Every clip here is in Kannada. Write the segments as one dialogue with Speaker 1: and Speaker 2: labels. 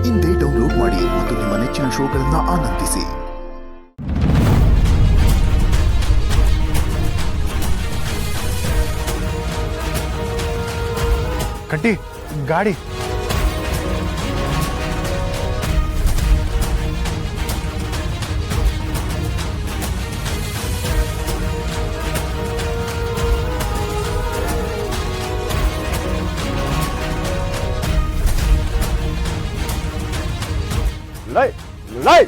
Speaker 1: ಇಂದೇ ಡೌನ್ಲೋಡ್ ಮಾಡಿ ಮತ್ತು ನಿಮ್ಮ ನೆಚ್ಚಿನ ಶೋಗಳನ್ನು ಆನಂದಿಸಿ.
Speaker 2: ಕಟ್ಟಿ ಗಾಡಿ
Speaker 3: ಲೈ ಲೈ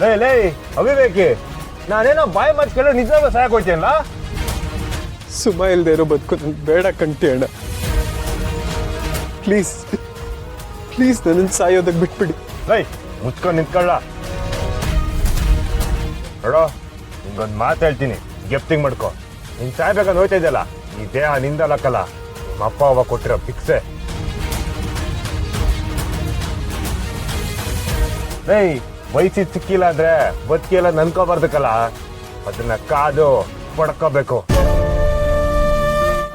Speaker 3: ಲೈ ಲೈ ಅವಿವೇಕಿ, ನಾನೇನೋ ಬಾಯಿ ಮಾತು ಕೇಳೋ ನಿಜವಾಗ್ಲೂ ಸಹಾಯ ಕೊಡ್ತೀನಲ್ಲ.
Speaker 4: ಸುಮ ಇಲ್ದೇ ಇರೋ ಬದುಕು ನನ್ಗೆ ಬೇಡ ಕಂಟಿ ಅಣ್ಣ. ಪ್ಲೀಸ್ ಪ್ಲೀಸ್ ನನ್ನನ್ನು ಸಾಯೋದಕ್ಕೆ ಬಿಟ್ಬಿಡಿ.
Speaker 3: ಲೈ ಮುಚ್ಕೊಂಡು ನಿಂತ್ಕೊಳ್ಳ. ನೋಡೋ, ನಿಂಗೊಂದು ಮಾತು ಹೇಳ್ತೀನಿ, ಗೆಪ್ತಿಂಗ್ ಮಾಡ್ಕೊ. ನೀನ್ ಸಾಯ್ಬೇಕಂತ ಹೋಯ್ತಾ ಇದೆಯಲ್ಲ, ಈ ದೇಹ ನಿಂದಲಕ್ಕಲ್ಲ, ನಿಮ್ಮ ಅಪ್ಪ ಅವ್ವ ಕೊಟ್ಟಿರೋ ಭಿಕ್ಷೆ. ಲೈ ವಯಸ್ಸಿಗೆ ಸಿಕ್ಕಿಲ್ಲ ಅಂದ್ರೆ ಬದುಕಿಲ್ಲ ನನ್ಕೋಬಾರ್ದಕ್ಕಲ್ಲ, ಅದನ್ನ ಕಾದು ಪಡ್ಕೋಬೇಕು.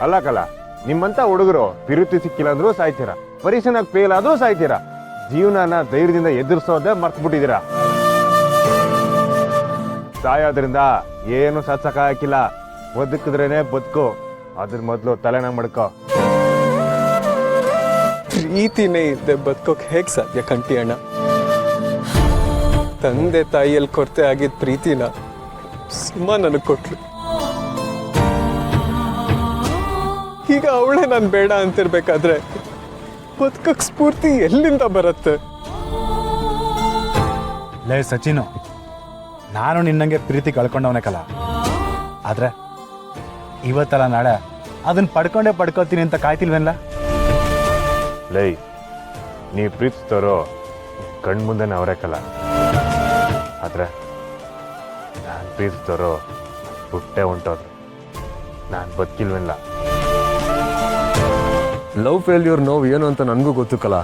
Speaker 3: ಅಲ್ಲಕ್ಕಲ್ಲ, ನಿಮ್ಮಂತ ಹುಡುಗರು ಪಿರುತಿ ಸಿಕ್ಕಿಲ್ಲ ಅಂದ್ರೂ ಸಾಯ್ತೀರಾ, ಪರೀಕ್ಷೆನಾಗ ಫೇಲ್ ಆದ್ರೂ ಸಾಯ್ತೀರಾ. ಜೀವನನ ಧೈರ್ಯದಿಂದ ಎದುರಿಸೋದೇ ಮರ್ತ್ಬಿಟ್ಟಿದ್ದೀರಾ. ಸಾಯೋದ್ರಿಂದ ಏನು ಸಾಧಿಸಕ್ಕಾಗಿಲ್ಲ, ಬದುಕಿದ್ರೇನೆ ಬದುಕು. ಅದ್ರ ಮೊದಲು ತಲೆನ ಮಾಡ್ಕೋ.
Speaker 4: ಪ್ರೀತಿನೇ ಇದ್ದೆ ಬದುಕೋಕೆ ಹೇಗೆ ಸಾಧ್ಯ ಕಂಟಿ ಅಣ್ಣ? ತಂದೆ ತಾಯಿಯಲ್ಲಿ ಕೊರತೆ ಆಗಿದ್ದ ಪ್ರೀತಿನ ಸುಮ್ಮ ನನಗೆ ಕೊಟ್ಲು. ಈಗ ಅವಳೇ ನಾನು ಬೇಡ ಅಂತಿರ್ಬೇಕಾದ್ರೆ ಬದುಕಕ್ಕೆ ಸ್ಫೂರ್ತಿ ಎಲ್ಲಿಂದ ಬರುತ್ತೆ?
Speaker 2: ಲೇ ಸಚಿನು, ನಾನು ನಿನ್ನಂಗೆ ಪ್ರೀತಿ ಕಳ್ಕೊಂಡವನಕ್ಕಲ್ಲ, ಆದ್ರೆ ಇವತ್ತಲ್ಲ ನಾಳೆ ಅದನ್ನ ಪಡ್ಕೋತೀನಿ ಅಂತ ಕಾಯ್ತಿಲ್ವೇನಲ್ಲ?
Speaker 3: ಲೈ, ನೀ ಪ್ರೀತಿಸ್ತೋರು ಕಣ್ಮುಂದೆನೇ ಅವರೇಕಲ್ಲ, ಆದ್ರೆ ನಾನು ಪ್ರೀತಿಸ್ತೋರು ಹುಟ್ಟೆ ಹೊಂಟೋದ್ರು. ನಾನು ಬದುಕಿಲ್ವೇನಲ್ಲ.
Speaker 5: ಲವ್ ಫೇಲ್ಯೂರ್ ನೋವು ಏನು ಅಂತ ನನಗೂ ಗೊತ್ತು ಕಲ,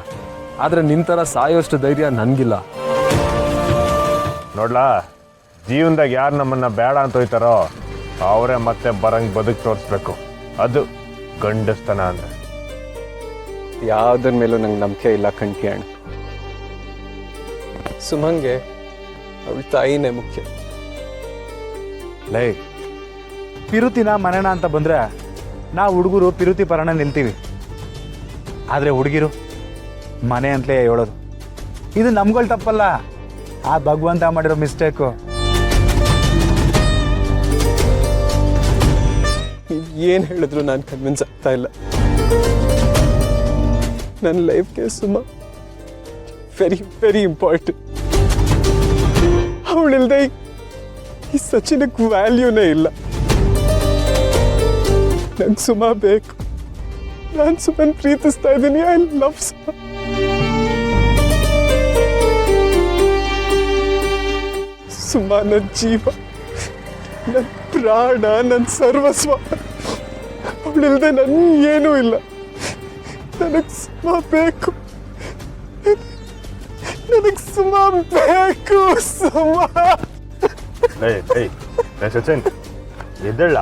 Speaker 5: ಆದರೆ ನಿಂತರ ಸಾಯೋಷ್ಟು ಧೈರ್ಯ ನನಗಿಲ್ಲ.
Speaker 3: ನೋಡ್ಲಾ, ಜೀವನದಾಗ ಯಾರು ನಮ್ಮನ್ನ ಬೇಡ ಅಂತ ಹೋಯ್ತಾರೋ ಅವರೇ ಮತ್ತೆ ಬರಂಗ್ ಬದುಕು ತೋರಿಸ್ಬೇಕು. ಅದು ಗಂಡಸ್ತನ ಅಂದ್ರೆ.
Speaker 4: ಯಾವುದ್ರ ಮೇಲೂ ನಂಗೆ ನಂಬಿಕೆ ಇಲ್ಲ ಕಂಟಿ ಅಣ್ಣ. ಸುಮಂಗೆ ಅವಳ ತಾಯಿನೇ ಮುಖ್ಯ.
Speaker 2: ಲೈ, ಪಿರುತಿನ ಮನೆನ ಅಂತ ಬಂದ್ರೆ ನಾವು ಹುಡುಗರು ಪಿರುತಿ ಪರಣ ನಿಲ್ತೀವಿ, ಆದರೆ ಹುಡುಗಿರು ಮನೆ ಅಂತಲೇ ಹೇಳೋದು. ಇದು ನಮ್ಗಳು ತಪ್ಪಲ್ಲ, ಆ ಭಗವಂತ ಮಾಡಿರೋ ಮಿಸ್ಟೇಕು.
Speaker 4: ಏನು ಹೇಳಿದ್ರು ನಾನು ಕನ್ವಿನ್ಸ್ ಆಗ್ತಾ ಇಲ್ಲ. ನನ್ನ ಲೈಫ್ಗೆ ಸುಮ ವೆರಿ ವೆರಿ ಇಂಪಾರ್ಟೆಂಟ್. ಅವಳಿಲ್ದೆ ಈ ಸಚಿನಕ್ಕೆ ವ್ಯಾಲ್ಯೂನೇ ಇಲ್ಲ. ನಂಗೆ ಸುಮ ಬೇಕು. ನಾನು ಸುಮ್ಮನೆ ಪ್ರೀತಿಸ್ತಾ ಇದ್ದೀನಿ. ಐ ಲವ್ ಸುಮ. ಸುಮ ನನ್ನ ಜೀವ, ನನ್ನ ಪ್ರಾಣ, ನನ್ನ ಸರ್ವಸ್ವ. ಅವಳಿಲ್ದೆ ನನ್ ಏನೂ ಇಲ್ಲ. ನನಗೆ ಸುಮ ಬೇಕು. ನನಗೆ ಸುಮ ಬೇಕು. ಸುಮ
Speaker 3: ಲೈ ಲೈ ಲೈ ಸಚಿನ್, ಎದ್ದೇಳ.